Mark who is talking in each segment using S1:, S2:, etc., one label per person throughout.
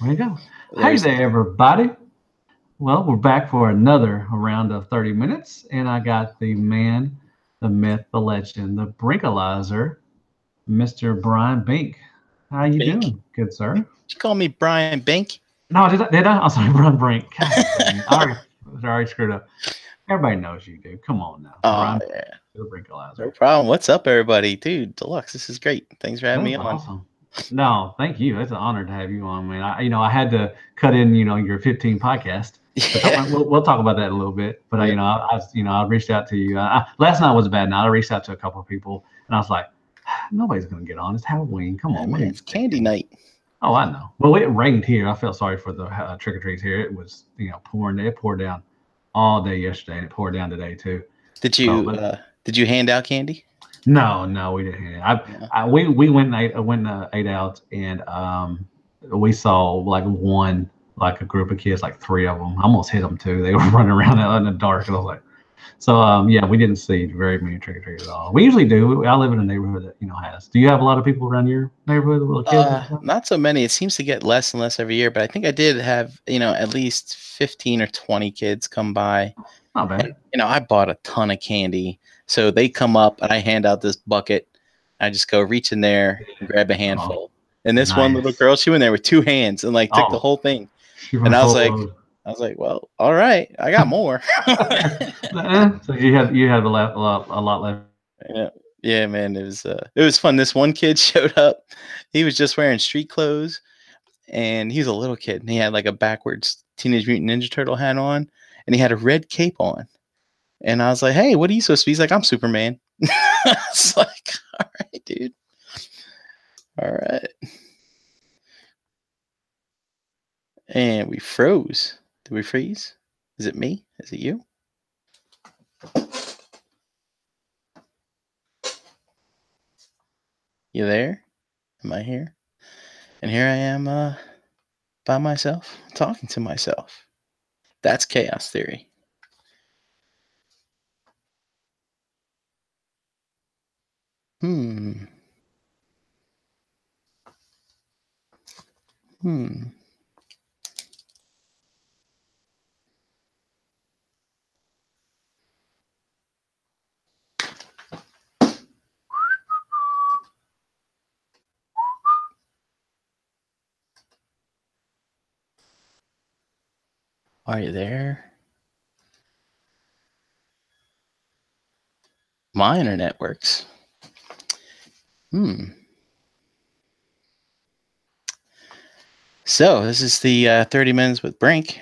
S1: There you go. Hey
S2: There's
S1: there, everybody. Well, we're back for another round of 30 minutes, and I got the man, the myth, the legend, the Brinkalyzer, Mr. Brian Bink. How you
S2: Bink.
S1: doing, good sir?
S2: Did you call me Brian Bink?
S1: No, did I? I'm sorry, Brian Brink. God dang it. I already screwed up. Everybody knows you, dude. Come on now.
S2: Oh
S1: Brian,
S2: yeah,
S1: the Brinkalyzer.
S2: no problem. What's up, everybody? Dude, Deluxe, this is great. Thanks for having
S1: That's
S2: me on.
S1: awesome. No, thank you. It's an honor to have you on, man. I had to cut in, your 15 podcast, which
S2: Yeah.
S1: we'll talk about that in a little bit. But
S2: Yep.
S1: I reached out to you. Last night was a bad night. I reached out to a couple of people, and I was like, nobody's gonna get on. It's Halloween. Come
S2: Yeah,
S1: on, what are
S2: man,
S1: you
S2: it's candy
S1: thinking?
S2: night.
S1: Oh, I know. Well, it rained here. I felt sorry for the trick or treats here. It was, pouring. It poured down all day yesterday, and it poured down today too.
S2: Did
S1: So,
S2: you
S1: but
S2: uh did you hand out candy?
S1: no, no, we didn't.
S2: No.
S1: We went and ate out, and we saw like like a group of kids, like three of them. I almost hit them too. They were running around out in the dark, and I was like, so yeah, we didn't see very many trick or treaters at all. We usually do. I live in a neighborhood that has. Do you have a lot of people around your neighborhood with little kids and stuff?
S2: Not so many. It seems to get less and less every year, but I think I did have, at least 15 or 20 kids come by.
S1: Not bad.
S2: And, I bought a ton of candy. So they come up and I hand out this bucket. I just go reach in there and grab a
S1: Oh,
S2: handful. And this one little
S1: nice.
S2: girl, she went there with two hands and like took the
S1: Oh,
S2: whole thing.
S1: she
S2: And
S1: went full.
S2: I was like, well, all right, I got more.
S1: So you had a lot left.
S2: Yeah, yeah, man, it was fun. This one kid showed up. He was just wearing street clothes, and he was a little kid, and he had like a backwards Teenage Mutant Ninja Turtle hat on, and he had a red cape on. And I was like, "Hey, what are you supposed to be?" He's like, "I'm Superman." It's like, all right, dude. All right. And we froze. Did we freeze? Is it me? Is it you? You there? Am I here? And here I am by myself, talking to myself. That's chaos theory. Hmm. Hmm. Are you there? My internet works. So this is the 30 minutes with Brink.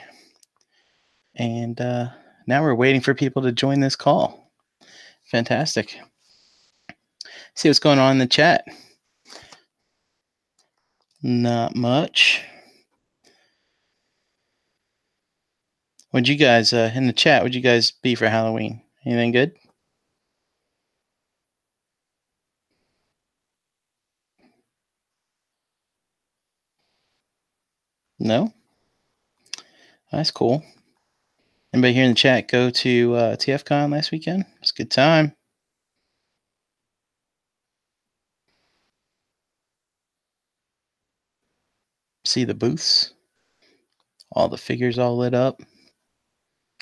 S2: And now we're waiting for people to join this call. Fantastic. See what's going on in the chat. Not much. What'd you guys, in the chat, what'd you guys be for Halloween? Anything good? No? That's cool. Anybody here in the chat go to TFCon last weekend? It's a good time. See the booths. All the figures all lit up.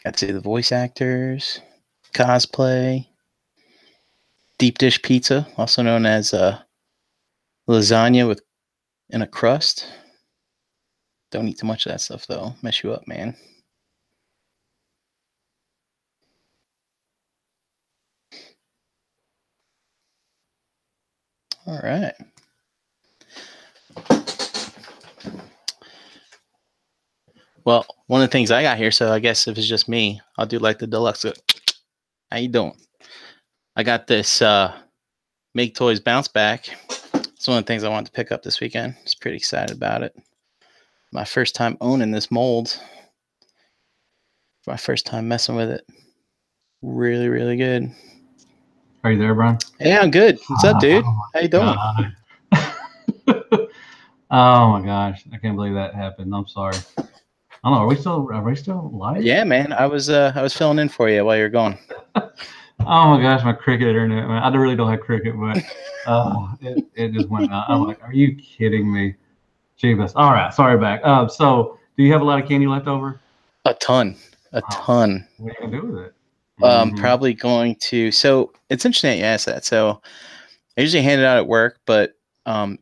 S2: Got to see the voice actors, cosplay, deep dish pizza, also known as lasagna in a crust. Don't eat too much of that stuff though. Mess you up, man. All right. Well, one of the things I got here, so I guess if it's just me, I'll do like the Deluxe. How you doing? I got this Make Toys Bounce Back. It's one of the things I wanted to pick up this weekend. I was pretty excited about it. My first time owning this mold. My first time messing with it. Really, really good.
S1: Are you there, Brian?
S2: Hey, I'm good. What's up, dude? How you doing?
S1: Oh my gosh, I can't believe that happened. I'm sorry. I don't know. Are we still live?
S2: Yeah, man. I was filling in for you while you're gone.
S1: Oh my gosh, my cricket internet, man. I really don't have cricket, but it just went out. I'm like, are you kidding me? Jeebus. All right, sorry back. So do you have a lot of candy left over?
S2: A ton, a
S1: Oh,
S2: ton.
S1: what are you gonna do with it? Mm-hmm.
S2: Probably going to. So it's interesting that you asked that. So I usually hand it out at work, but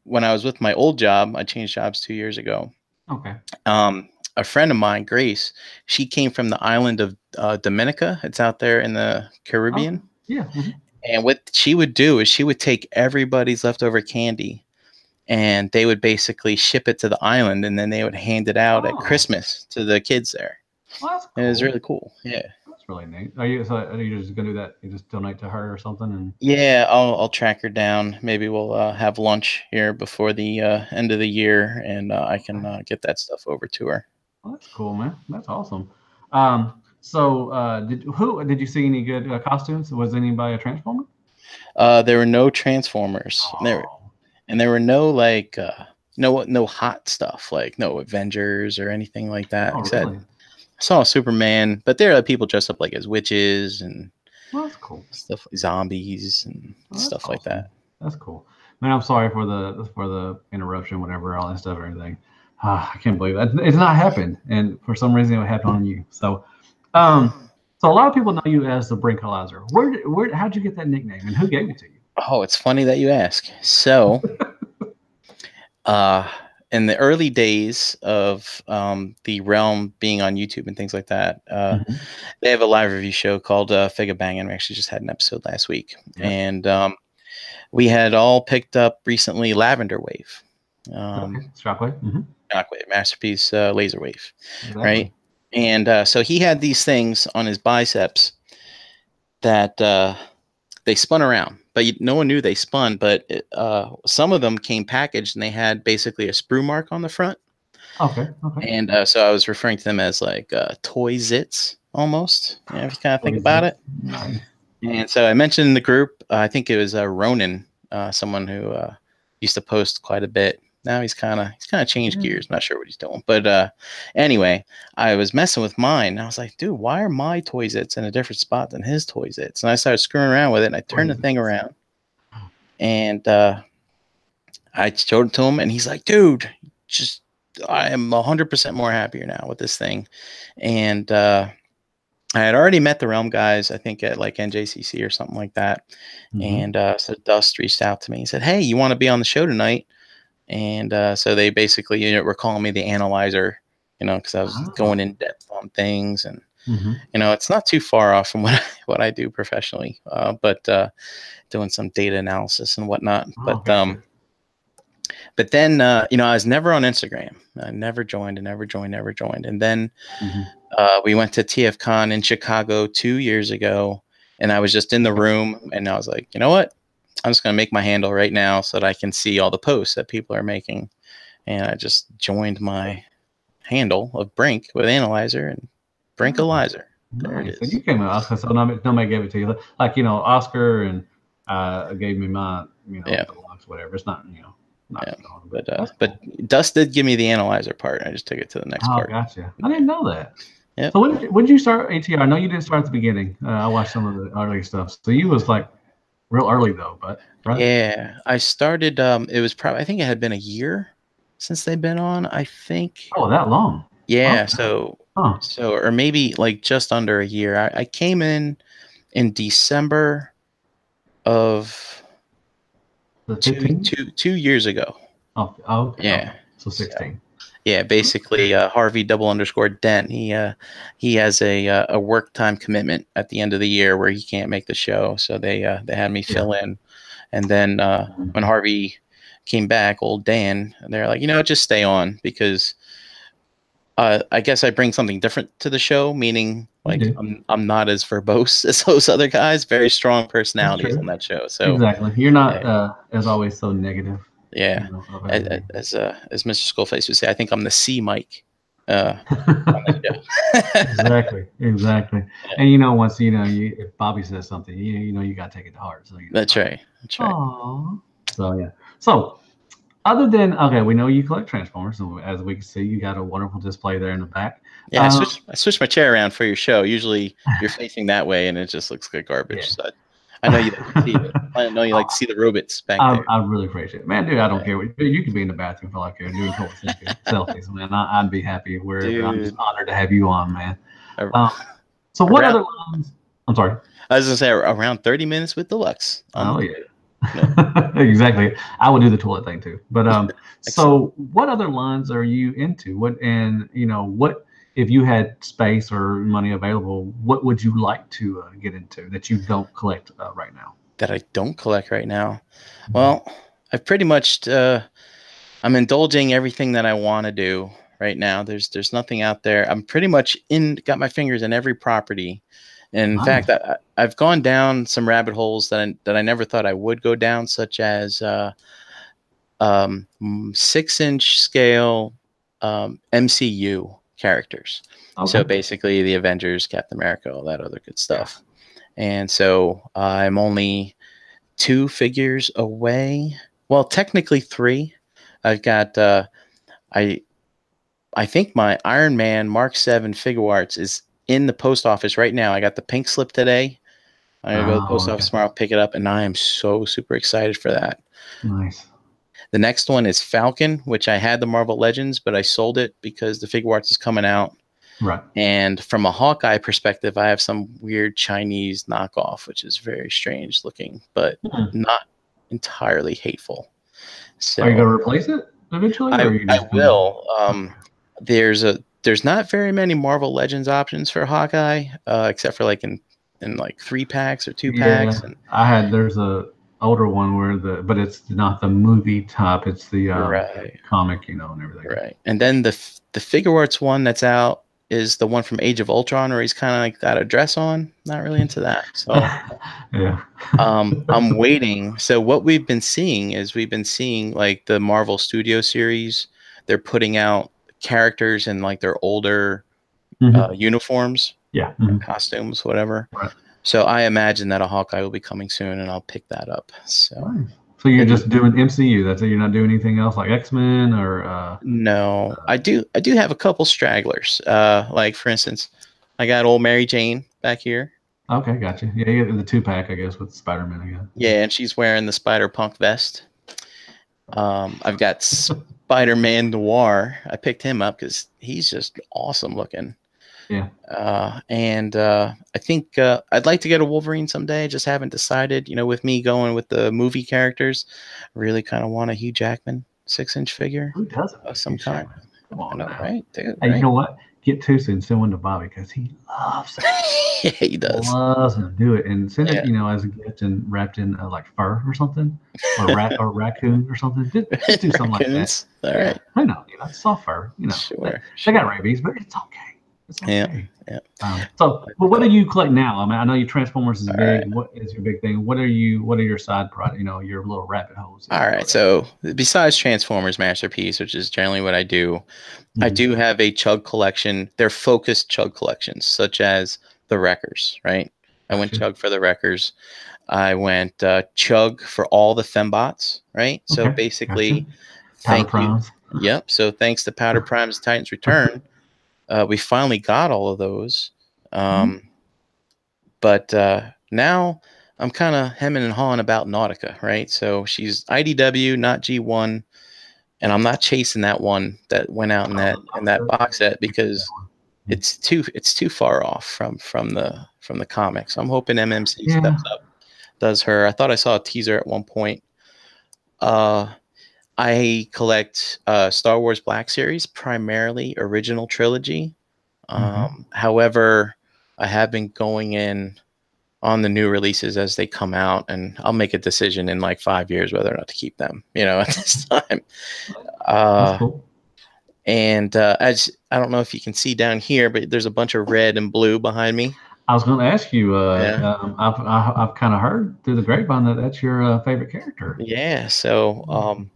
S2: when I was with my old job, I changed jobs 2 years ago.
S1: Okay.
S2: A friend of mine, Grace, she came from the island of Dominica. It's out there in the
S1: Okay.
S2: Caribbean.
S1: Yeah. Mm-hmm.
S2: And what she would do is she would take everybody's leftover candy and they would basically ship it to the island and then they would hand it out at
S1: Oh,
S2: Christmas to the kids there.
S1: well, that's
S2: And it was
S1: cool.
S2: really cool. Yeah.
S1: That's really neat. Are you just gonna do that? You just donate to her or something? And
S2: Yeah, I'll track her down. Maybe we'll have lunch here before the end of the year, and I can get that stuff over to her.
S1: well, that's cool, man. That's awesome. Did you see any good costumes? Was anybody a Transformer?
S2: There were no Transformers.
S1: Oh,
S2: And there were no like no hot stuff like no Avengers or anything like that.
S1: oh,
S2: Except
S1: really?
S2: I saw Superman, but there are people dressed up like as witches and
S1: Well, that's cool.
S2: stuff like zombies and
S1: Well, that's
S2: stuff like
S1: awesome.
S2: that.
S1: That's cool. Man, I'm sorry for the interruption, whatever, all that stuff, and everything. I can't believe that it's not happened, and for some reason it happened on you. So a lot of people know you as the Brinkalyzer. How'd you get that nickname, and who gave it to you?
S2: Oh, it's funny that you ask. So, in the early days of the realm being on YouTube and things like that,
S1: Mm-hmm.
S2: they have a live review show called Figga Bangin'. We actually just had an episode last week,
S1: Yeah.
S2: and we had all picked up recently Lavender Wave,
S1: Okay. Shockwave. Mm-hmm.
S2: Shockwave, Masterpiece, Laser Wave,
S1: Exactly.
S2: right? And so he had these things on his biceps that they spun around, but no one knew they spun. But some of them came packaged, and they had basically a sprue mark on the front.
S1: Okay. Okay.
S2: And so I was referring to them as like toy zits almost, if you kind of think about it.
S1: Nice.
S2: And so I mentioned in the group, I think it was Ronan, someone who used to post quite a bit. Now he's kind of changed gears. Not sure what he's doing, but anyway, I was messing with mine. And I was like, dude, why are my toy zits in a different spot than his toy zits? And I started screwing around with it, and I turned the thing around, and I showed it to him, and he's like, dude, I am 100% more happier now with this thing, and I had already met the Realm guys, I think at like NJCC or something like that.
S1: Mm-hmm.
S2: And so Dust reached out to me and said, hey, you want to be on the show tonight? And so they basically were calling me the analyzer, because I was going in depth on things. And,
S1: Mm-hmm.
S2: it's not too far off from what I do professionally, but doing some data analysis and whatnot.
S1: Gotcha.
S2: But then, I was never on Instagram. I never joined. And then we went to TFCon in Chicago 2 years ago, and I was just in the room, and I was like, you know what? I'm just going to make my handle right now so that I can see all the posts that people are making. And I just joined my handle of Brink with Analyzer and Brinkalyzer. There it is.
S1: So you came with Oscar, so nobody gave it to you. Like, Oscar and gave me my, Deluxe, whatever. It's not,
S2: But Dust did give me the Analyzer part. I just took it to the next part.
S1: Gotcha. I didn't know that.
S2: Yep.
S1: So when did you start ATR? I know you didn't start at the beginning. I watched some of the early stuff. So you was like real early though, but right?
S2: Yeah, I started. It was probably, I think it had been a year since they've been on. I think.
S1: Oh, that long?
S2: Yeah.
S1: Okay.
S2: So or maybe like just under a year. I came in December of 2 years ago.
S1: Oh, okay.
S2: Yeah.
S1: Okay. So 16.
S2: Yeah, basically Harvey _Dent. He has a work time commitment at the end of the year where he can't make the show, so they had me fill in. And then when Harvey came back, old Dan, they're like, just stay on because I guess I bring something different to the show, meaning like I'm not as verbose as those other guys. Very strong personalities on that show. So
S1: exactly, you're not as always so negative.
S2: Yeah, as Mr. Skullface would say, I think I'm the C mic.
S1: Exactly. Yeah. And once if Bobby says something, you gotta take it to heart. So
S2: that's right.
S1: Aww. So yeah. So other than we know you collect Transformers, and as we can see, you got a wonderful display there in the back.
S2: Yeah, I switched my chair around for your show. Usually you're facing that way, and it just looks like garbage.
S1: Yeah.
S2: So I know you like to see it. I know you like to see the robots back there.
S1: I really appreciate it, man. Dude, I don't
S2: Yeah.
S1: care. Dude, you could be in the bathroom for like doing toilet selfies, man. I'd be happy wherever. I'm just
S2: Dude.
S1: honored to have you on, man.
S2: Ar-
S1: Um, so what
S2: Around,
S1: other lines? I'm sorry.
S2: I was gonna say around 30 minutes with Deluxe on the
S1: Oh
S2: toilet. Yeah.
S1: yeah, exactly. I would do the toilet thing too. But
S2: Excellent.
S1: so what other lines are you into? What and what if you had space or money available? What would you like to get into that you don't collect right now?
S2: That I don't collect right now. Well, I've pretty much I'm indulging everything that I want to do right now. There's nothing out there. I'm pretty much got my fingers in every property. And in
S1: Nice.
S2: fact, I've gone down some rabbit holes that I never thought I would go down, such as 6-inch scale MCU characters. So
S1: Okay.
S2: basically, the Avengers, Captain America, all that other good stuff. And so I'm only 2 figures away. Well, technically 3. I've got I I think my Iron Man Mark 7 figure arts is in the post office right now. I got the pink slip today. I'm gonna go to the
S1: Oh,
S2: post
S1: okay.
S2: office tomorrow, pick it up, and I am so super excited for that.
S1: Nice.
S2: The next one is Falcon, which I had the Marvel Legends, but I sold it because the figure arts is coming out.
S1: Right.
S2: And from a Hawkeye perspective, I have some weird Chinese knockoff, which is very strange looking, but
S1: Hmm.
S2: not entirely hateful.
S1: Are you
S2: So
S1: gonna replace it eventually, or are you
S2: I
S1: just gonna?
S2: will. There's not very many Marvel Legends options for Hawkeye, except for like in like 3 packs or 2 packs,
S1: Yeah,
S2: and
S1: there's a older one where but it's not the movie type. It's the
S2: right,
S1: comic, and everything.
S2: right. And then the figure arts one that's out is the one from Age of Ultron, where he's kind of like got a dress on. Not really into that. So
S1: Yeah.
S2: I'm waiting. So what we've been seeing is we've been seeing like the Marvel Studio series. They're putting out characters in like their older
S1: Hmm.
S2: uniforms,
S1: Yeah. Hmm.
S2: costumes, whatever.
S1: Right.
S2: So I imagine that a Hawkeye will be coming soon, and I'll pick that up. So
S1: Nice. So you're
S2: and
S1: just doing MCU. That's it. You're not doing anything else like X-Men or.
S2: no, I do have a couple stragglers. Like for instance, I got old Mary Jane back here.
S1: Okay, gotcha. Yeah, you get the 2 pack, I guess, with Spider-Man again.
S2: Yeah, and she's wearing the Spider Punk vest. I've got Spider-Man Noir. I picked him up because he's just awesome looking.
S1: Yeah.
S2: And I think I'd like to get a Wolverine someday. Just haven't decided. With me going with the movie characters, I really kind of want a Hugh Jackman 6-inch figure
S1: Who doesn't?
S2: of some
S1: Hugh
S2: kind.
S1: Jackman. Come
S2: I
S1: on
S2: know,
S1: now.
S2: right, dude?
S1: Hey, you
S2: Right?
S1: know what? Get two soon. Send one to Bobby because he loves it.
S2: Yeah, he does.
S1: Loves to do it and send it,
S2: Yeah.
S1: as a gift and wrapped in like fur or something, or raccoon or something. Just do something like that.
S2: Raccoons. All
S1: Yeah,
S2: right.
S1: I know. It's soft fur.
S2: Sure.
S1: They got
S2: Sure.
S1: rabies, but it's okay. It's
S2: Yeah.
S1: okay.
S2: Yeah.
S1: But what do you collect now? I mean, I know you Transformers is
S2: All
S1: big.
S2: right.
S1: What is your big thing? What are your side product? Your little rabbit holes that
S2: All
S1: you go
S2: right.
S1: down.
S2: So besides Transformers Masterpiece, which is generally what I do, I
S1: Mhm.
S2: do have a chug collection. They're focused chug collections, such as the Wreckers, right? I went
S1: Gotcha.
S2: chug for the Wreckers. I went chug for all the fembots, right? So
S1: Okay. Gotcha.
S2: basically,
S1: Powder
S2: thank you.
S1: primes.
S2: Yep. So thanks to Powder Prime's Titans Return, we finally got all of those.
S1: Mhm.
S2: But now I'm kind of hemming and hawing about Nautica, right? So she's IDW, not G1, and I'm not chasing that one that went out in that box set because it's too far off from the comics. I'm hoping MMC
S1: Yeah.
S2: steps up, does her. I thought I saw a teaser at one point. I collect Star Wars Black Series, primarily original trilogy.
S1: Okay.
S2: However, I have been going in on the new releases as they come out, and I'll make a decision in like 5 years whether or not to keep them. At this time.
S1: That's
S2: Uh,
S1: cool.
S2: and as I don't know if you can see down here, but there's a bunch of red and blue behind me.
S1: I was going to ask you.
S2: Yeah,
S1: I've kind of heard through the grapevine that that's your favorite character.
S2: yeah. So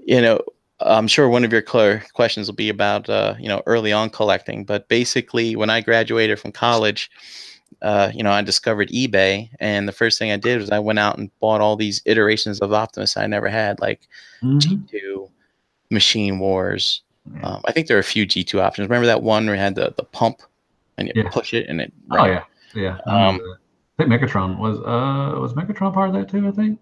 S2: you know, I'm sure one of your questions will be about early on collecting, but basically when I graduated from college. I discovered eBay, and the first thing I did was I went out and bought all these iterations of Optimus I never had, like
S1: Hmm.
S2: G2, Machine Wars.
S1: Yeah.
S2: I think there are a few G2 options. Remember that one where you had the pump and you
S1: Yeah.
S2: push it and it
S1: Oh
S2: right.
S1: yeah. Yeah. I remember that. I think Megatron was Megatron part of that too, I think.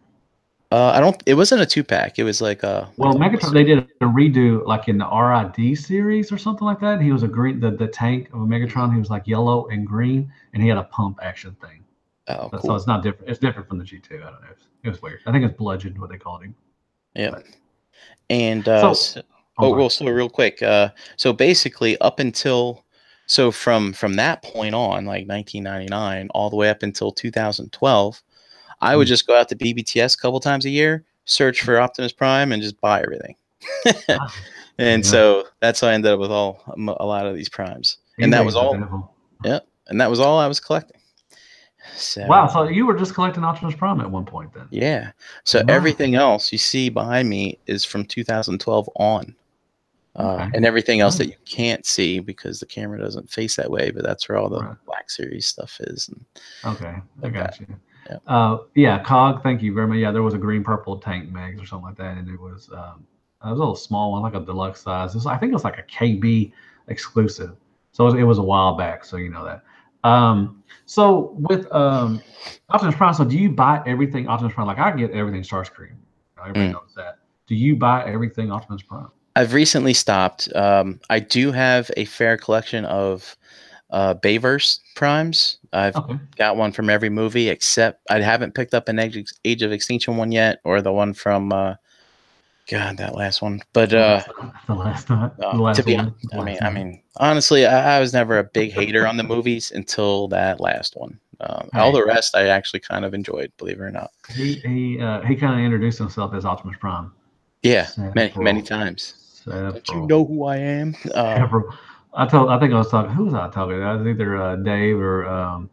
S2: I don't. It wasn't a 2-pack. It was like
S1: Well, Megatron, they did a redo like in the RID series or something like that. He was a green, the tank of a Megatron. He was like yellow and green, and he had a pump action thing.
S2: Oh,
S1: So
S2: cool.
S1: it's not different. It's different from the G2. I don't know. It was weird. I think it's Bludgeon, what they called him.
S2: Yeah.
S1: But,
S2: And so real quick. So basically, up until from that point on, like 1999, all the way up until 2012, I would just go out to BBTS a couple times a year, search for Optimus Prime, and just buy everything. And so that's how I ended up with a lot of these primes. And that was all. Yeah, and that was all I was collecting. So,
S1: wow, so you were just collecting Optimus Prime at one point then?
S2: Yeah. So everything else you see behind me is from 2012 on. And everything else that you can't see because the camera doesn't face that way, but that's where all the Black Series stuff is. And
S1: okay, I got you.
S2: Yeah.
S1: Yeah, Cog, thank you very much. Yeah, there was a green purple tank Megs or something like that, and it was a little small one, like a deluxe size. I think it was like a KB exclusive. So it was a while back, so you know that. So with Optimus Prime, so do you buy everything Optimus Prime? Like I get everything Starscream. Everybody knows that. Do you buy everything Optimus Prime?
S2: I've recently stopped. I do have a fair collection of Bayverse primes. I've got one from every movie except I haven't picked up an Age of Extinction one yet, or the one from God, that last one. But
S1: the last one.
S2: I mean, honestly, I was never a big hater on the movies until that last one. All the rest I actually kind of enjoyed, believe it or not.
S1: He kind of introduced himself as Optimus Prime.
S2: Yeah, many times. Don't you know who I am?
S1: I think I was talking. Who was I talking to? I was either Dave or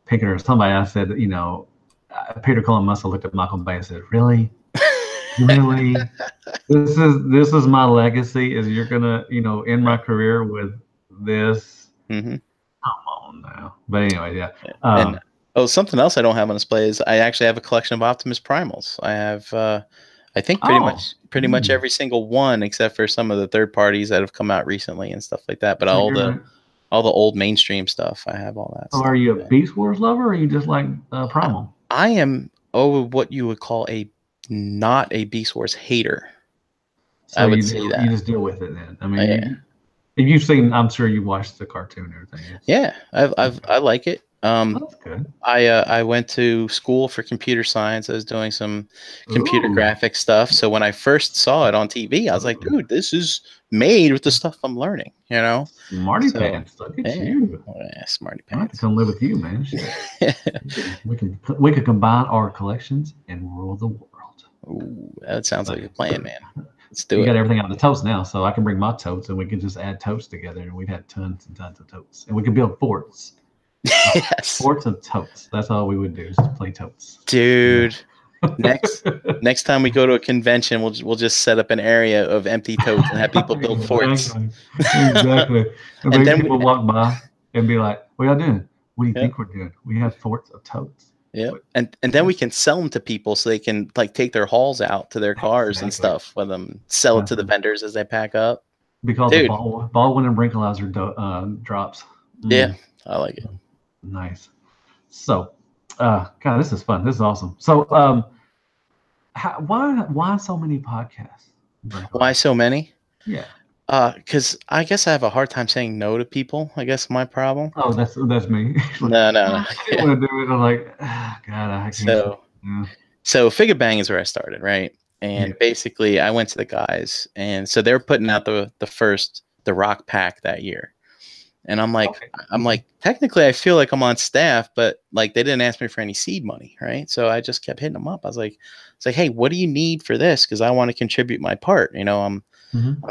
S1: Pickett or somebody. I said, Peter Cullen must have looked at Michael Bay and said, "Really, really, this is my legacy. Is you're gonna, end my career with this?
S2: Mm-hmm.
S1: Come on now." But anyway, yeah.
S2: And something else I don't have on display is I actually have a collection of Optimus Primals. I have. I think pretty much every single one, except for some of the third parties that have come out recently and stuff like that. But all the old mainstream stuff, I have all that.
S1: So are you a Beast Wars lover, or are you just like Primal?
S2: I am what you would call not a Beast Wars hater.
S1: So I would say that you just deal with it then. I mean, if you've seen, I'm sure you watched the cartoon and everything.
S2: Yeah, I like it.
S1: That's good.
S2: I went to school for computer science. I was doing some computer graphic stuff. So when I first saw it on TV, I was like, dude, this is made with the stuff I'm learning,
S1: Smarty pants. Look at you.
S2: Oh, yeah, smarty
S1: I have
S2: pants.
S1: to come live with you, man. we could combine our collections and rule the world.
S2: Ooh, that sounds like a plan, man. Let's do it.
S1: You got everything out of the totes now, so I can bring my totes and we can just add totes together and we'd have tons and tons of totes. And we could build forts.
S2: Yes.
S1: Forts of totes. That's all we would do is just play totes.
S2: Dude. Next time we go to a convention, we'll just set up an area of empty totes and have people build forts.
S1: Exactly. And then people walk by and be like, "What y'all doing? What do you think we're doing? We have forts of totes."
S2: Yeah. And then we can sell them to people so they can take their hauls out to their cars and stuff with them, sell it to the vendors as they pack up.
S1: Because the Baldwin and Brinkalyzer drops.
S2: Yeah, I like it.
S1: Nice. So, God, this is fun. This is awesome. So, why so many podcasts?
S2: Why so many?
S1: Yeah.
S2: Because I guess I have a hard time saying no to people. I guess my problem.
S1: Oh, that's me.
S2: No.
S1: I didn't want to do it. I'm like, God, I can't.
S2: So Figure Bang is where I started, right? And basically, I went to the guys, and so they were putting out the Rock Pack that year. And I'm like, technically, I feel like I'm on staff, but they didn't ask me for any seed money, right? So I just kept hitting them up. I was like, hey, what do you need for this? Because I want to contribute my part. I'm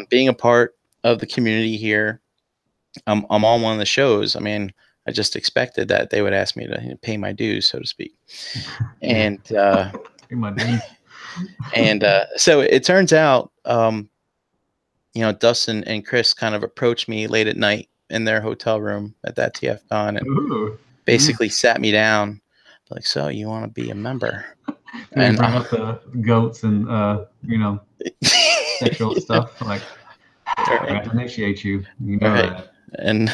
S2: being a part of the community here. I'm on one of the shows. I mean, I just expected that they would ask me to pay my dues, so to speak. And so it turns out, Dustin and Chris kind of approached me late at night in their hotel room at that TFCon and basically sat me down like, so you want to be a member?
S1: And bring up the goats and sexual stuff. Like, I initiate you.
S2: Right. And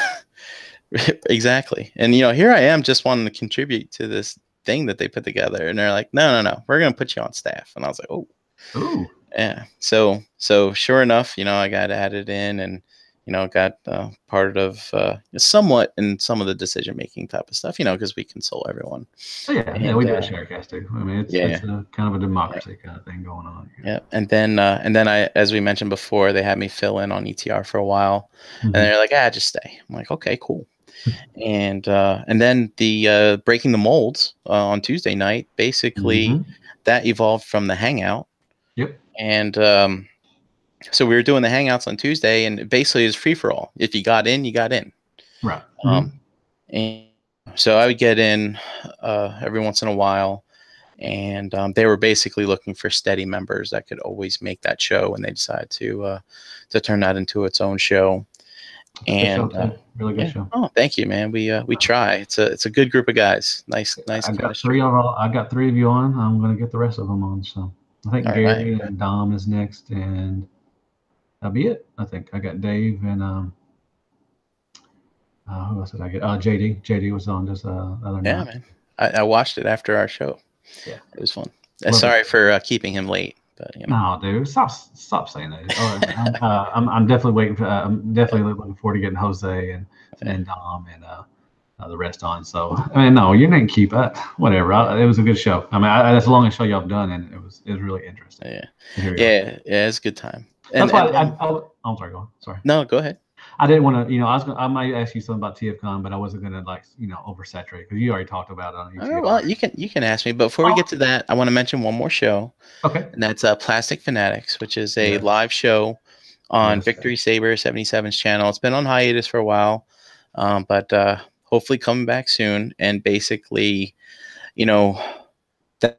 S2: Exactly. And here I am just wanting to contribute to this thing that they put together, and they're like, no, we're gonna put you on staff. And I was like, oh,
S1: Ooh.
S2: yeah. So sure enough, I got added in, and got part of somewhat in some of the decision making type of stuff, because we console everyone.
S1: Oh, yeah,
S2: And
S1: we do a sharecast too. I mean, it's a kind of a democracy kind of thing going on.
S2: Yeah. And then I, as we mentioned before, they had me fill in on ETR for a while, and they're like, just stay. I'm like, okay, cool. And then the breaking the molds on Tuesday night, basically that evolved from the hangout.
S1: Yep.
S2: And so we were doing the hangouts on Tuesday, and basically it was free for all. If you got in, you got in.
S1: Right.
S2: And so I would get in every once in a while, and they were basically looking for steady members that could always make that show, and they decided to turn that into its own show. And
S1: really good show.
S2: Oh, thank you, man. We try. It's a good group of guys. Nice.
S1: I got three of you on. I'm gonna get the rest of them on. So I think Gary and Dom is next, and that'll be it. I think I got Dave and who else did I get? JD. JD was on just the other night.
S2: Yeah, man. I watched it after our show.
S1: Yeah,
S2: it was fun. Sorry for keeping him late, but
S1: No, dude, stop saying that. I'm definitely waiting for. I'm definitely looking forward to getting Jose and Dom and the rest on. So I mean, no, you didn't keep it. Whatever. It was a good show. I mean, that's the longest show y'all have done, and it was really interesting.
S2: Yeah, it's a good time.
S1: That's why I'm sorry. Go on. Sorry.
S2: No, go ahead.
S1: I didn't want to, I might ask you something about TFCon, but I wasn't going to oversaturate because you already talked about it on YouTube.
S2: Well, you can ask me, but before we get to that, I want to mention one more show.
S1: Okay.
S2: And that's Plastic Fanatics, which is a live show on Victory Saber 77's channel. It's been on hiatus for a while, but hopefully coming back soon. And basically, that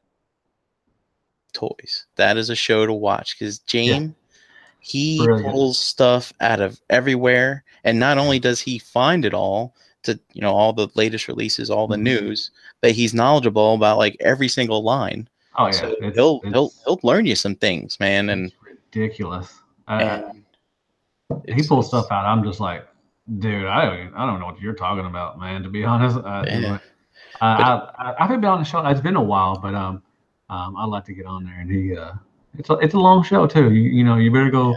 S2: toys. That is a show to watch because James. Yeah. He pulls stuff out of everywhere, and not only does he find it all to all the latest releases, all the news, but he's knowledgeable about like every single line.
S1: Oh yeah,
S2: so he'll learn you some things, man. And
S1: ridiculous. He pulls stuff out. I'm just like, dude, I don't know what you're talking about, man. To be honest, I've been on the show. It's been a while, but I'd like to get on there, and he. It's a long show too. You better go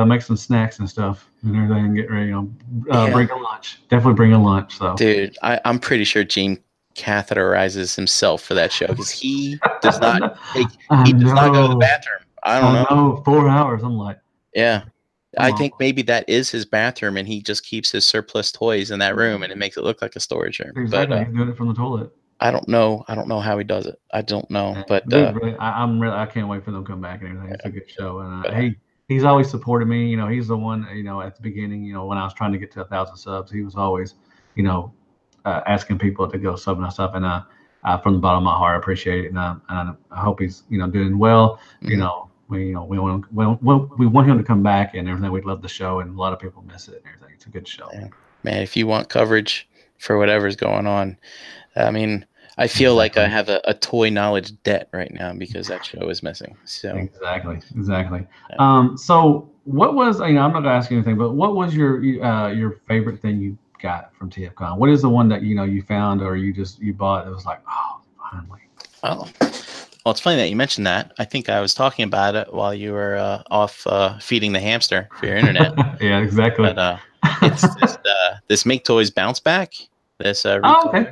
S1: make some snacks and stuff and everything and get ready. Bring a lunch. Definitely bring a lunch. So,
S2: dude, I'm pretty sure Gene catheterizes himself for that show because he does not not go to the bathroom. I don't know.
S1: 4 hours. I'm like,
S2: yeah. I think maybe that is his bathroom, and he just keeps his surplus toys in that room, and it makes it look like a storage room.
S1: Exactly. He's doing it from the toilet.
S2: I don't know how he does it. I don't know, but
S1: really, I can't wait for them to come back and everything. It's a good show, and he's always supported me. He's the one. At the beginning, when I was trying to get to 1,000 subs, he was always, asking people to go sub and stuff. And from the bottom of my heart, I appreciate it, and I hope he's doing well. We want him to come back and everything. We'd love the show, and a lot of people miss it and everything. It's a good show.
S2: Man, if you want coverage for whatever's going on, I mean. I feel like I have a toy knowledge debt right now because that show is missing. So
S1: exactly. So what was I'm not gonna ask you anything, but what was your favorite thing you got from TFCon? What is the one that you found or you bought that was like, oh, finally?
S2: Oh, well, it's funny that you mentioned that. I think I was talking about it while you were off feeding the hamster for your internet.
S1: Yeah, exactly.
S2: But it's this Make Toys Bounce Back. This
S1: okay.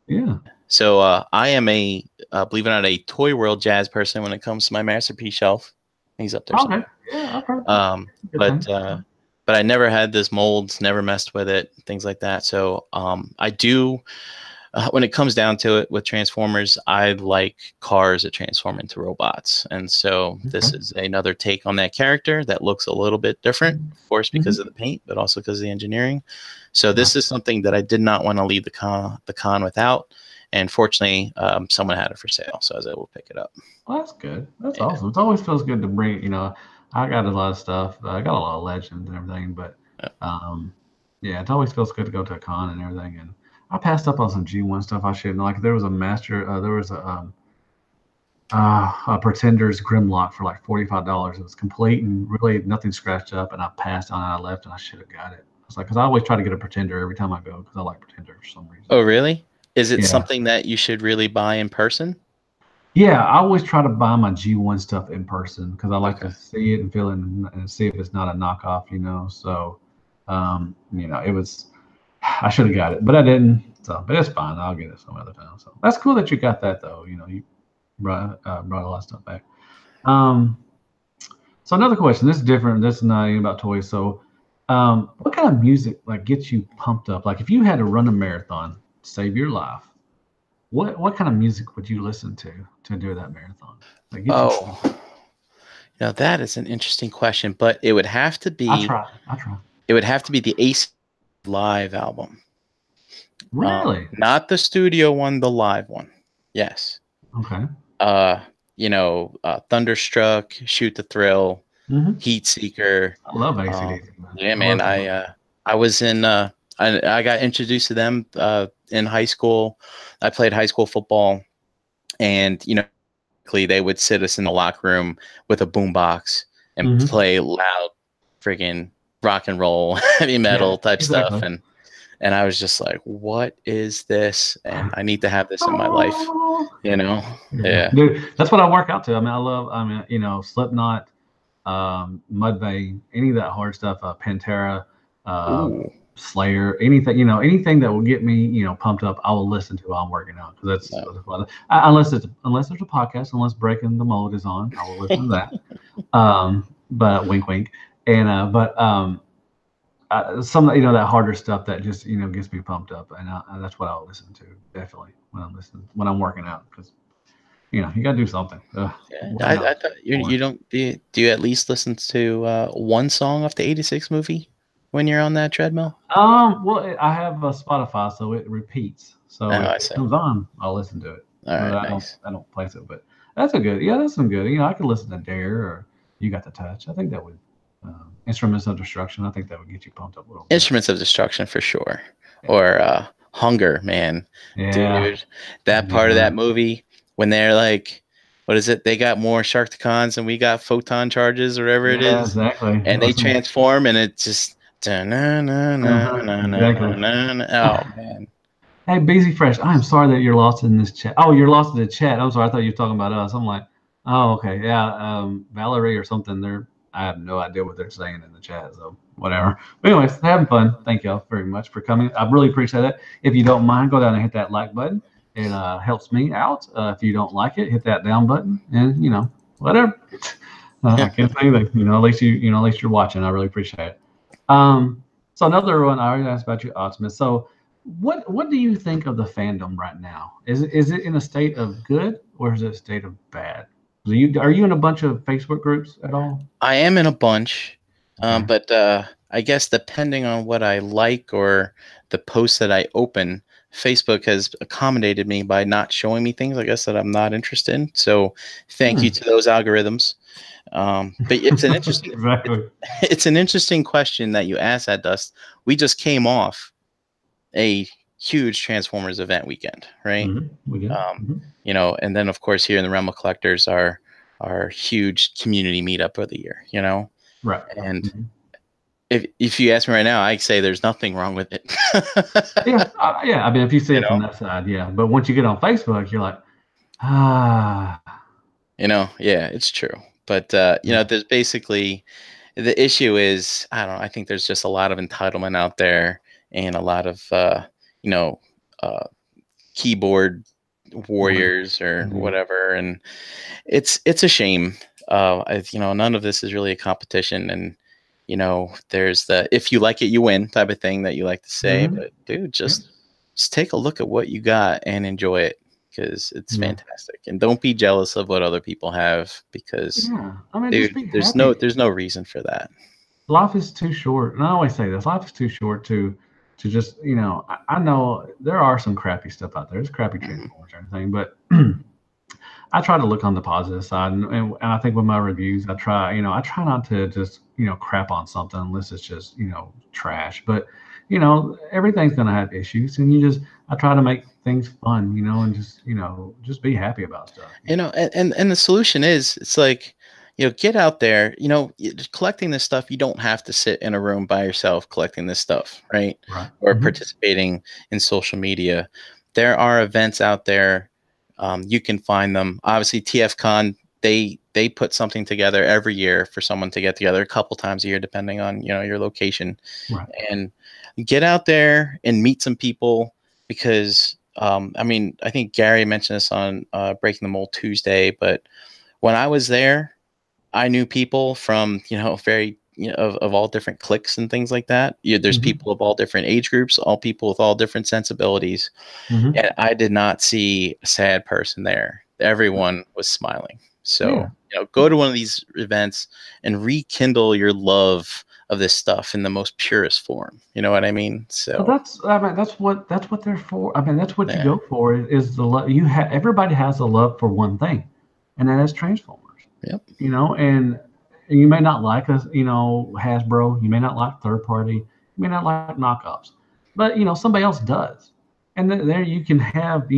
S1: Yeah.
S2: So I am a believe it or not a Toy World Jazz person when it comes to my masterpiece shelf. He's up there.
S1: Okay. Yeah. Okay.
S2: But I never had this molds, never messed with it, things like that. So I do. When it comes down to it with Transformers, I like cars that transform into robots. And so this is another take on that character that looks a little bit different, of course, because of the paint, but also because of the engineering. So this is something that I did not want to leave the con without. And fortunately, someone had it for sale, so I was able to pick it up.
S1: Well, that's good. That's awesome. It always feels good to bring, I got a lot of stuff. I got a lot of legends and everything, but it always feels good to go to a con and everything. And I passed up on some G1 stuff I shouldn't. Like there was a there was a Pretender's Grimlock for like $45. It was complete and really nothing scratched up, and I passed on it. I left, and I should have got it. It's like, because I always try to get a Pretender every time I go because I like Pretender for some reason.
S2: Oh, really? Is it
S1: Yeah.
S2: something that you should really buy in person?
S1: Yeah, I always try to buy my G1 stuff in person because I like
S2: Okay.
S1: to see it and feel it and see if it's not a knockoff, So, it was, I should have got it, but I didn't. So, but it's fine. I'll get it some other time. So that's cool that you got that though. You brought a lot of stuff back. Um, so another question. This is different. This is not even about toys. So, what kind of music like gets you pumped up? Like if you had to run a marathon, save your life, what kind of music would you listen to do that marathon? Like get you pumped up?
S2: Oh, now that is an interesting question, but it would have to
S1: I
S2: be
S1: try. I try.
S2: it would have to be the AC live album.
S1: Really?
S2: Not the studio one, the live one. Yes.
S1: Okay.
S2: Thunderstruck, Shoot the Thrill,
S1: Hmm.
S2: Heat Seeker.
S1: I love AC/DC.
S2: Yeah,
S1: I
S2: man.
S1: love them.
S2: I was in I got introduced to them in high school. I played high school football, and they would sit us in the locker room with a boombox and
S1: Mhm.
S2: play loud friggin' rock and roll, heavy metal
S1: Yeah,
S2: type stuff.
S1: exactly.
S2: And I was just like, what is this? And I need to have this in my life, Yeah.
S1: Dude, that's what I work out to. I mean, Slipknot, Mudvayne, any of that hard stuff, Pantera,
S2: Ooh.
S1: Slayer, anything that will get me, pumped up, I will listen to while I'm working out because that's fun. Unless there's a podcast, unless Breaking the Mold is on, I will listen to that. But wink, wink, and some that harder stuff that just gets me pumped up, and that's what I'll listen to definitely when I'm working out because you gotta do something.
S2: Yeah, I thought you don't do you at least listen to one song off the 86 movie when you're on that treadmill?
S1: Well, I have a Spotify, so it repeats. So if it comes on, I'll listen to it.
S2: All right,
S1: nice. I don't place it, but that's some good. I could listen to Dare or You Got the Touch. I think that would Instruments of Destruction. I think that would get you pumped up a little bit.
S2: Instruments of Destruction for sure, or Hunger, man.
S1: Yeah.
S2: Dude, that part of that movie when they're like, what is it? They got more Sharkticons and we got photon charges or whatever it is.
S1: Exactly.
S2: And they transform and it just exactly. Oh man.
S1: Hey, Busy Fresh, I am sorry that you're lost in this chat. Oh, you're lost in the chat. I'm sorry. I thought you were talking about us. I'm like, oh, okay. Yeah. Valerie or something. I have no idea what they're saying in the chat. So whatever. But anyways, having fun. Thank y'all very much for coming. I really appreciate it. If you don't mind, go down and hit that like button. It helps me out. If you don't like it, hit that down button and, whatever. I can't say anything. At least you're watching. I really appreciate it. So another one I already asked about you, Optimus. So what do you think of the fandom right now? Is it in a state of good or is it a state of bad? Are you in a bunch of Facebook groups at all?
S2: I am in a bunch, but I guess depending on what I like or the posts that I open, Facebook has accommodated me by not showing me things, I guess, that I'm not interested in. So thank you to those algorithms. But it's an interesting it's an interesting question that you asked that, Dust. We just came off a huge Transformers event weekend, right? And then of course here in the realm of collectors our huge community meetup of the year,
S1: Right.
S2: And if you ask me right now, I say there's nothing wrong with it.
S1: Yeah. I mean, if you see it from that side, yeah. But once you get on Facebook, you're like, yeah,
S2: it's true. But there's basically the issue is, I don't know, I think there's just a lot of entitlement out there and a lot of keyboard warriors or whatever, and it's a shame. None of this is really a competition, and there's the if you like it you win type of thing that you like to say, but dude, just take a look at what you got and enjoy it because it's fantastic, and don't be jealous of what other people have because dude, there's no reason for that.
S1: Life is too short, and I always say this: life is too short to just I know there are some crappy stuff out there. There's crappy Transformers or anything, but I try to look on the positive side, and I think with my reviews, I try not to just crap on something unless it's just trash. But everything's gonna have issues, and I try to make things fun, and just be happy about stuff.
S2: And the solution is it's like get out there. Collecting this stuff, you don't have to sit in a room by yourself collecting this stuff, right?
S1: Right.
S2: Or participating in social media. There are events out there. You can find them. Obviously, TFCon, they put something together every year for someone to get together a couple times a year, depending on your location.
S1: Right.
S2: And get out there and meet some people, because I think Gary mentioned this on Breaking the Mold Tuesday, but when I was there, I knew people from very of all different cliques and things like that. There's people of all different age groups, all people with all different sensibilities, and I did not see a sad person there. Everyone was smiling. So go to one of these events and rekindle your love of this stuff in the most purest form. You know what I mean? So
S1: that's what they're for. I mean, that's what you go for is the love. Everybody has a love for one thing, and that is Transformers.
S2: Yep.
S1: And you may not like us, Hasbro. You may not like third party. You may not like knockoffs, but somebody else does, and there you can have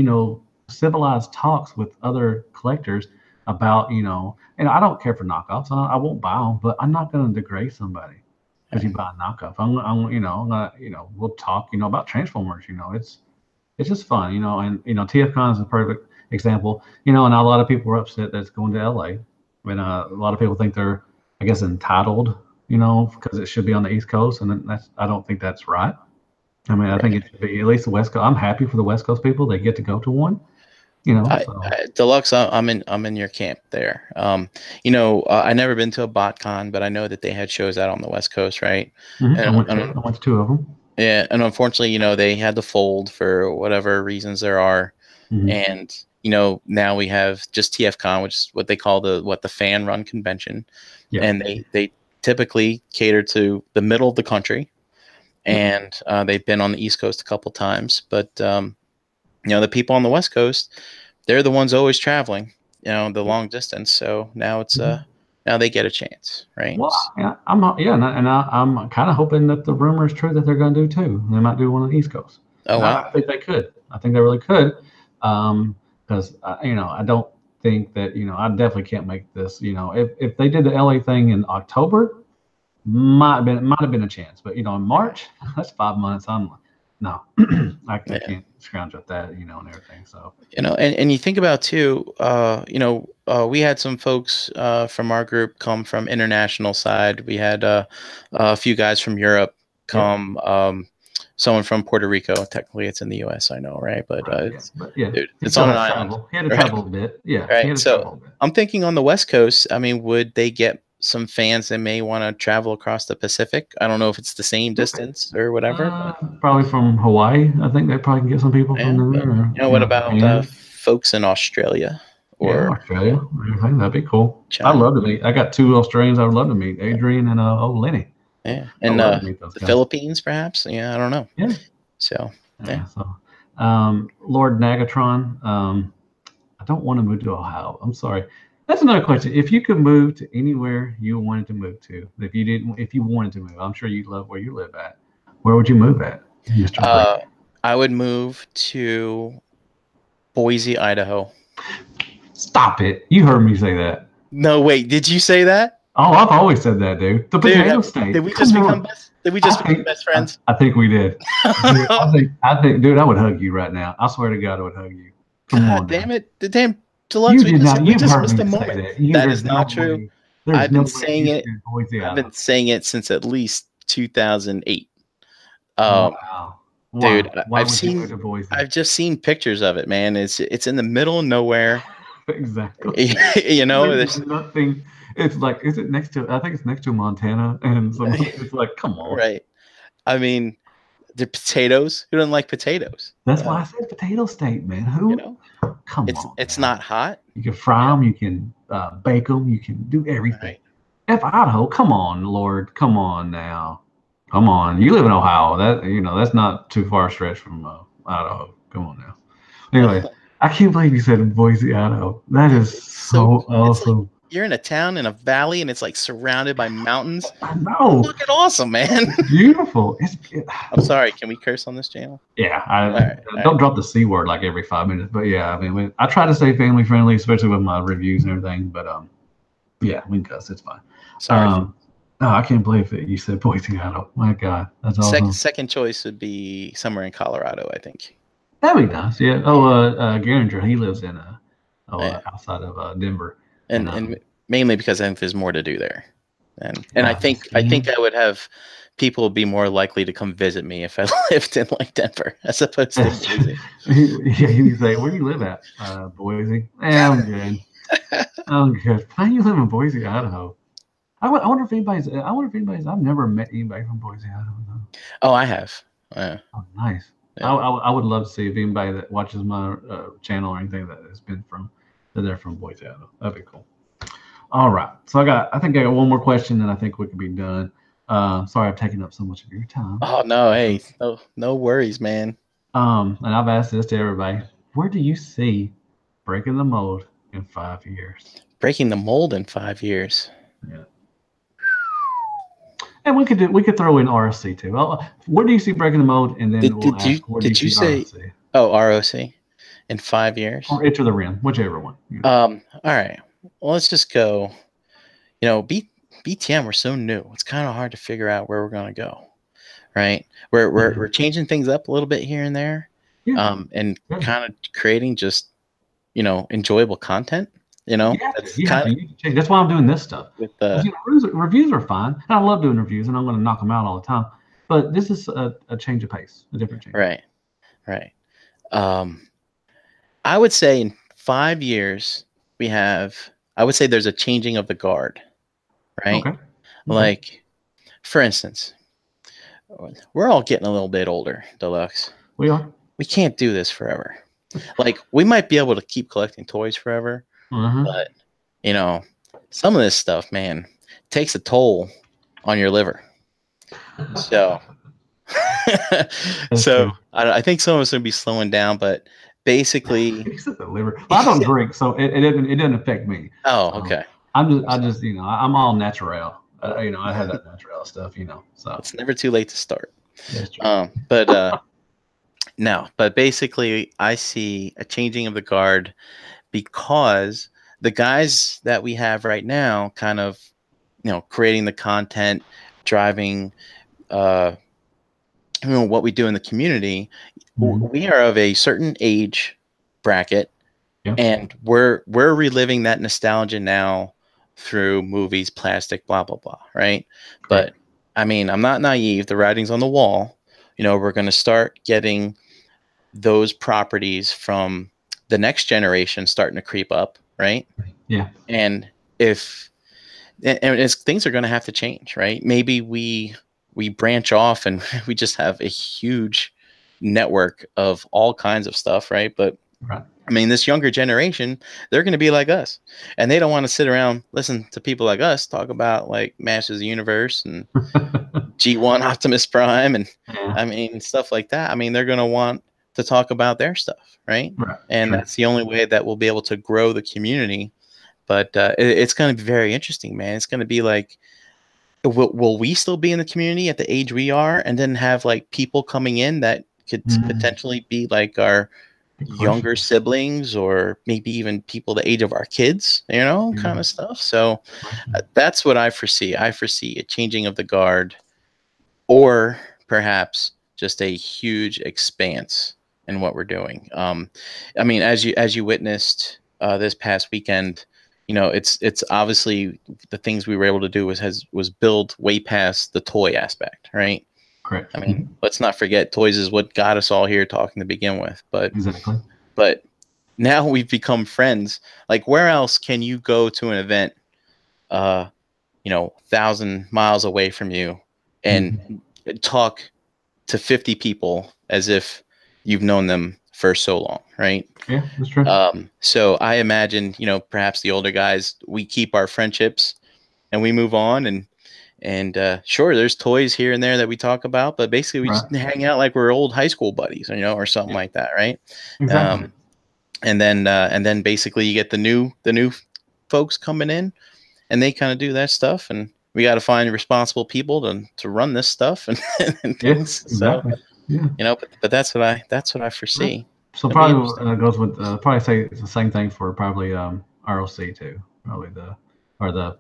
S1: civilized talks with other collectors about And I don't care for knockoffs. I won't buy them, but I'm not going to degrade somebody because you buy a knockoff. I'm we'll talk about Transformers. It's just fun, And TFCon is a perfect example. And a lot of people are upset that's going to LA. And a lot of people think they're, I guess, entitled, because it should be on the East Coast, and I don't think that's right. I mean, I think it should be at least the West Coast. I'm happy for the West Coast people; they get to go to one.
S2: Deluxe, I'm in your camp there. I never been to a BotCon, but I know that they had shows out on the West Coast, right?
S1: I went to 2 of them.
S2: Yeah, and unfortunately, they had to fold for whatever reasons there are, and now we have just TFCon, which is what they call the fan run convention, and they typically cater to the middle of the country, and they've been on the East Coast a couple times, but the people on the West Coast, they're the ones always traveling, the long distance. So now it's now they get a chance, right?
S1: Well, I'm kind of hoping that the rumor is true that they're going to do 2. They might do one on the East Coast.
S2: Oh wow!
S1: I think they could. I think they really could. Because I don't think that I definitely can't make this. If they did the LA thing in October, might have been a chance. But in March, that's 5 months. No, I can't scrounge up that and everything. So
S2: and you think about too, we had some folks from our group come from international side. We had a few guys from Europe come. Someone from Puerto Rico. Technically, it's in the U.S. I know, right? But dude, it's on an island.
S1: He had to travel a bit. Yeah.
S2: Right. So I'm thinking on the West Coast. I mean, would they get some fans that may want to travel across the Pacific? I don't know if it's the same distance or whatever.
S1: Probably from Hawaii. I think they probably can get some people from there.
S2: What about folks in Australia? Or
S1: Australia? I think that'd be cool. China. I'd love to meet. I got 2 Australians I would love to meet, Adrian and Lenny.
S2: Yeah, and the Philippines, perhaps. Yeah, I don't know.
S1: Yeah.
S2: So
S1: Lord Nagatron. I don't want to move to Ohio. I'm sorry. That's another question. If you could move to anywhere you wanted to move to, if you wanted to move, I'm sure you love where you live at. Where would you move at, Mr.
S2: I would move to Boise, Idaho.
S1: Stop it! You heard me say that.
S2: No, wait. Did you say that?
S1: Oh, I've always said that, dude. The potato state.
S2: Did we just become best? Did we just become best friends?
S1: I think we did. Dude, I think, dude, I would hug you right now. I swear to God, I would hug you. Come on,
S2: damn it! The damn Deluxe.
S1: We just missed the moment.
S2: That is not true. I've been saying it. I've been saying it since at least 2008.
S1: Wow.
S2: Dude, I've just seen pictures of it, man. It's in the middle of nowhere.
S1: Exactly.
S2: There's
S1: nothing. It's like, is it next to? I think it's next to Montana, and so it's like, come on.
S2: Right. I mean, the potatoes. Who doesn't like potatoes?
S1: That's why I said potato state, man. Who? Come on.
S2: It's not hot.
S1: You can fry them. You can bake them. You can do everything. Right. Idaho. Come on, Lord. Come on now. Come on. You live in Ohio. That's not too far a stretch from Idaho. Come on now. Anyway, I can't believe you said Boise, Idaho. That is so awesome.
S2: You're in a town in a valley, and it's like surrounded by mountains.
S1: I know.
S2: Look at awesome, man.
S1: Beautiful.
S2: I'm sorry. Can we curse on this channel?
S1: Yeah. I don't drop the C word like every 5 minutes, but yeah. I mean, I try to stay family friendly, especially with my reviews and everything. But Yeah, we can cuss. It's fine.
S2: Sorry.
S1: Oh, I can't believe it. You said Boise, Idaho. My God, that's awesome.
S2: Second choice would be somewhere in Colorado, I think.
S1: That'd be nice. Yeah. Oh, Garinger, he lives in
S2: Yeah.
S1: outside of Denver,
S2: And mainly because I think there's more to do there, and I think
S1: skiing?
S2: I would have people be more likely to come visit me if I lived in like Denver as opposed to Boise.
S1: Yeah, you say, where do you live at? Boise. Yeah, I'm good. I'm good. Why do you live in Boise, Idaho? I wonder if anybody's. I wonder if anybody's. I've never met anybody from Boise, Idaho. Though.
S2: Oh, I have.
S1: Oh, nice.
S2: Yeah.
S1: I would love to see if anybody that watches my channel or anything that has been that they're from Boise, Idaho. That'd be cool. All right. So I think I got one more question, and I think we can be done. Sorry, I've taken up so much of your time.
S2: Oh no, hey, no worries, man.
S1: And I've asked this to everybody. Where do you see breaking the mold in 5 years?
S2: Breaking the mold in 5 years.
S1: Yeah. And we could throw in ROC too. Well, where do you see breaking the mold? And then
S2: did you say ROC? Oh, ROC in 5 years?
S1: Or Enter the Rim, whichever one.
S2: All right. Well, let's just go. BTM, we're so new. It's kind of hard to figure out where we're gonna go. Right? We're changing things up a little bit here and there.
S1: Yeah.
S2: And kind of creating just enjoyable content.
S1: That's why I'm doing this stuff. Reviews are fine, and I love doing reviews, and I'm going to knock them out all the time. But this is a change of pace, a different change.
S2: Right. I would say in 5 years I would say there's a changing of the guard, right?
S1: Okay.
S2: Like, for instance, we're all getting a little bit older, Deluxe.
S1: We are.
S2: We can't do this forever. Like, we might be able to keep collecting toys forever. But some of this stuff, man, takes a toll on your liver. So I think some of us are gonna be slowing down, but basically
S1: the liver. Well, I don't drink, so it doesn't affect me.
S2: Oh, okay.
S1: I'm I'm all natural. I have that natural stuff, so
S2: it's never too late to start.
S1: That's true.
S2: But basically I see a changing of the guard because the guys that we have right now kind of, creating the content, driving, what we do in the community, we are of a certain age bracket, and we're reliving that nostalgia now through movies, plastic, blah, blah, blah, right? But, I mean, I'm not naive. The writing's on the wall. We're going to start getting those properties from the next generation starting to creep up, right?
S1: Yeah.
S2: And things are going to have to change, right? Maybe we branch off and we just have a huge network of all kinds of stuff, right? But I mean, this younger generation, they're going to be like us, and they don't want to sit around listen to people like us talk about like Masters of the Universe and G1 Optimus Prime and I mean stuff like that. I mean, they're going to want to talk about their stuff, right? And that's the only way that we'll be able to grow the community. But it's going to be very interesting, man. It's going to be like, will we still be in the community at the age we are, and then have like people coming in that could potentially be like our younger siblings, or maybe even people the age of our kids, kind of stuff. So that's what I foresee. I foresee a changing of the guard, or perhaps just a huge expanse in what we're doing. I mean, as you witnessed this past weekend, it's obviously the things we were able to do was build way past the toy aspect, right?
S1: Correct.
S2: I mean, let's not forget, toys is what got us all here talking to begin with. But But now we've become friends. Like, where else can you go to an event, 1,000 miles away from you, and talk to 50 people as if you've known them for so long, right?
S1: Yeah, that's true.
S2: So I imagine, perhaps the older guys, we keep our friendships and we move on, and sure, there's toys here and there that we talk about, but basically we just hang out like we're old high school buddies, or something like that, right?
S1: Exactly.
S2: And then basically you get the new folks coming in, and they kind of do that stuff, and we got to find responsible people to run this stuff and things.
S1: Yes, exactly.
S2: So, but that's what I foresee.
S1: So probably goes with probably say it's the same thing for probably ROC too. Probably or the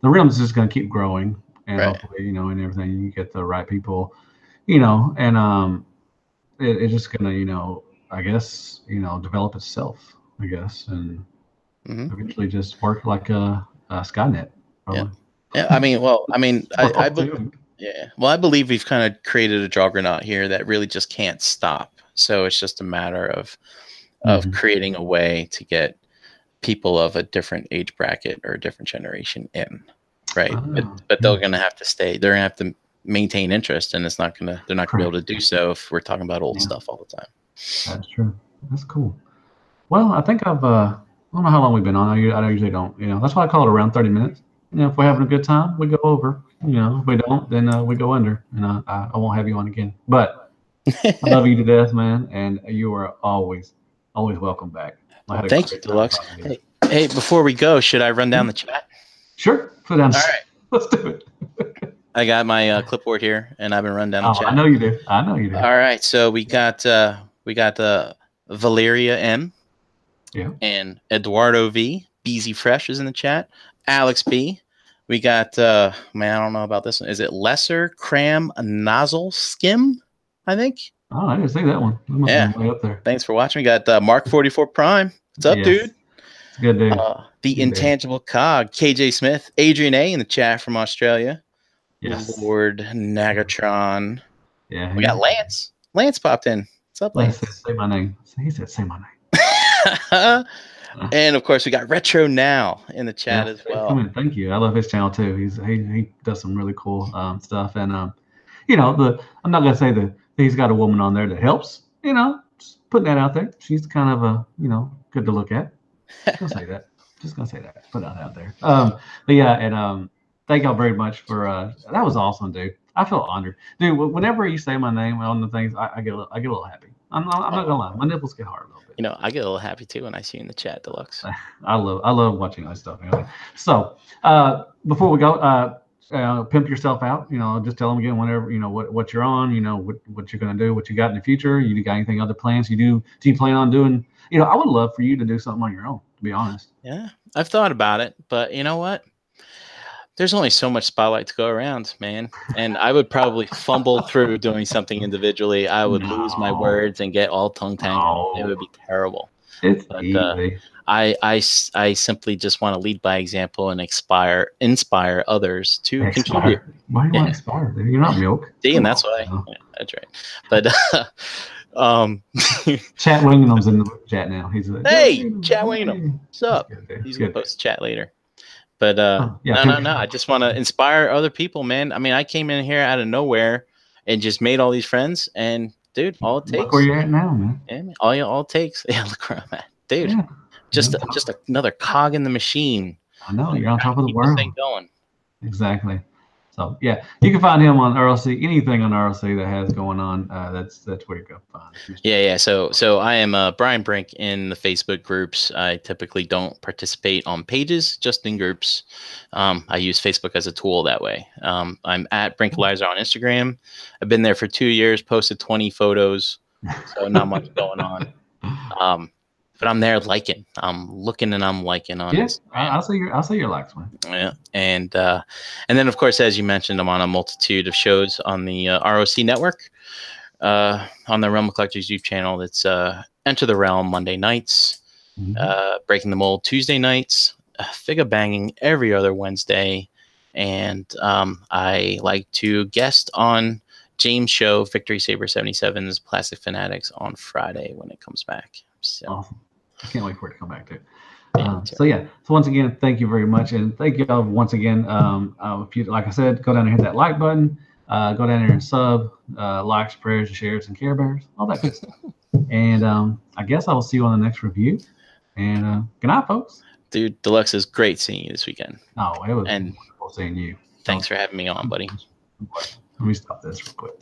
S1: realm's just going to keep growing, and
S2: Right.
S1: hopefully, and everything, you get the right people, and it's just going to, I guess, develop itself, I guess, and
S2: Hmm.
S1: eventually just work like a Skynet,
S2: Yeah.
S1: probably.
S2: Yeah. I mean, well, I mean,
S1: Well, too.
S2: yeah. Well, I believe we've kind of created a juggernaut here that really just can't stop. So it's just a matter of
S1: Mhm.
S2: creating a way to get people of a different age bracket or a different generation in, right?
S1: Ah,
S2: But they're
S1: yeah,
S2: going to have to stay. They're going to have to maintain interest, and they're not going to be able
S1: correct.
S2: to do so if we're talking about old
S1: Yeah,
S2: stuff all the time.
S1: that's true. That's cool. Well, I think I don't know how long we've been on. I usually don't. That's why I call it around 30 minutes. If we're having a good time, we go over. If we don't, then we go under. And I won't have you on again. But I love you to death, man. And you are always welcome back. I
S2: Well,
S1: had a
S2: thank you,
S1: great time
S2: Deluxe.
S1: talking to you.
S2: Hey, before we go, should I run down the chat?
S1: Sure. Put it down.
S2: All right.
S1: Let's do it.
S2: I got my clipboard here, and I've been running down the
S1: Oh, I
S2: chat.
S1: know you do. I know you do.
S2: All right, so we got Valeria M
S1: Yeah.
S2: and Eduardo V. Beezy Fresh is in the chat. Alex B. We got man, I don't know about this one. Is it Lesser Cram Nozzle Skim? I think.
S1: Oh, I didn't see that one. That must have
S2: Yeah.
S1: been way up there.
S2: Thanks for watching. We got Mark 44 Prime. What's up,
S1: Yes.
S2: dude?
S1: It's a good dude.
S2: The
S1: Good dude.
S2: Intangible Cog, KJ Smith, Adrian A in the chat from Australia.
S1: Yes.
S2: Lord Nagatron.
S1: Yeah.
S2: We got Lance. Lance popped in. What's up,
S1: Lance
S2: Lance?
S1: said, say my name. He said, say my name.
S2: And of course, we got Retro Now in the chat
S1: Yeah,
S2: as
S1: come
S2: well.
S1: in. Thank you. I love his channel too. He does some really cool stuff, and I'm not gonna say that he's got a woman on there that helps. Just putting that out there. She's kind of a good to look at. Just gonna say that. Just gonna say that. Put that out there. But yeah, and thank y'all very much for that was awesome, dude. I feel honored, dude. Whenever you say my name on the things, I get a little happy. I'm not gonna lie. My nipples get hard a little bit.
S2: I get a little happy too when I see you in the chat, Deluxe.
S1: I love watching that stuff. So before we go, pimp yourself out. Just tell them again whenever what you're on. What you're gonna do, what you got in the future. You got anything other plans? Do you plan on doing? I would love for you to do something on your own. To be honest.
S2: Yeah, I've thought about it, but you know what? There's only so much spotlight to go around, man. And I would probably fumble through doing something individually. I would lose my words and get all tongue tangled. It would be terrible.
S1: It's
S2: But
S1: easy.
S2: I simply just want to lead by example and inspire others to contribute.
S1: Why do you want to expire? Dude? You're not milk.
S2: See, and that's why. Yeah, that's right. But
S1: Chat Wingham's in the chat now. He's like,
S2: hey, Chat Wingham, what's up?
S1: Good,
S2: He's gonna post the chat later. But
S1: yeah,
S2: no. I just want to inspire other people, man. I mean, I came in here out of nowhere and just made all these friends. And dude, all it takes.
S1: Look where you're at now, man.
S2: Yeah, man, all it takes. Yeah, look where I'm at, dude.
S1: Yeah.
S2: Just another cog in the machine.
S1: I know you're on top of the
S2: Keep
S1: world.
S2: this thing going.
S1: Exactly. So yeah, you can find him on RLC. Anything on RLC that has going on, that's where you go find.
S2: Yeah. So I am Brian Brink in the Facebook groups. I typically don't participate on pages, just in groups. I use Facebook as a tool that way. I'm at Brinkalyzer on Instagram. I've been there for 2 years, posted 20 photos, so not much going on. But I'm there liking. I'm looking and I'm liking on
S1: Yes,
S2: Instagram.
S1: I'll see your likes, man.
S2: Yeah, and then of course, as you mentioned, I'm on a multitude of shows on the ROC network, on the Realm of Collectors YouTube channel. That's Enter the Realm Monday nights, Breaking the Mold Tuesday nights, Figure Banging every other Wednesday, and I like to guest on James' show, Victory Saber 77's Plastic Fanatics, on Friday when it comes back. So.
S1: Awesome. I can't wait for it to come back too. So once again, thank you very much, and thank you all once again. If you, like I said, go down and hit that like button, go down there and sub, likes, prayers, and shares, and Care Bears, all that good stuff. And I guess I will see you on the next review. And good night, folks.
S2: Dude, Deluxe, is great seeing you this weekend.
S1: Oh, it was wonderful seeing you.
S2: Thanks for having me on, buddy.
S1: Let me stop this real quick.